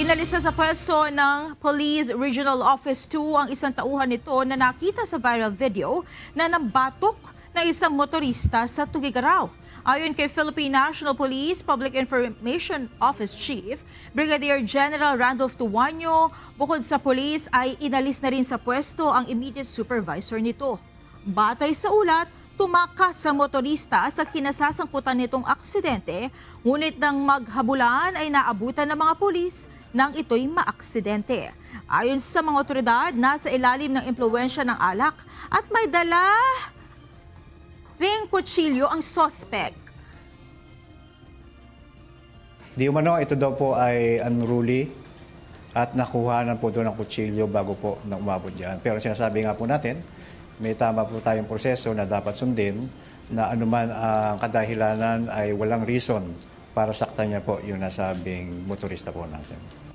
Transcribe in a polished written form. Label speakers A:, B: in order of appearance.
A: Inalis na sa pwesto ng Police Regional Office 2 ang isang tauhan nito na nakita sa viral video na nambatok ng isang motorista sa Tugigaraw. Ayon kay Philippine National Police Public Information Office Chief Brigadier General Randolph Tuanyo, bukod sa police ay inalis na rin sa pwesto ang immediate supervisor nito. Batay sa ulat, tumakas sa motorista sa kinasasangkutan nitong aksidente, ngunit nang maghabulan ay naabutan ng mga pulis nang ito'y maaksidente. Ayon sa mga otoridad, nasa ilalim ng impluwensya ng alak at may dala ring kutsilyo ang suspect.
B: Di umano, ito daw po ay unruly at nakuhanan po doon ng kutsilyo bago po na umabot dyan. Pero sinasabi nga po natin, may tama po tayong proseso na dapat sundin na anuman ang kadahilanan ay walang reason para saktan niya po yung nasabing motorista po natin.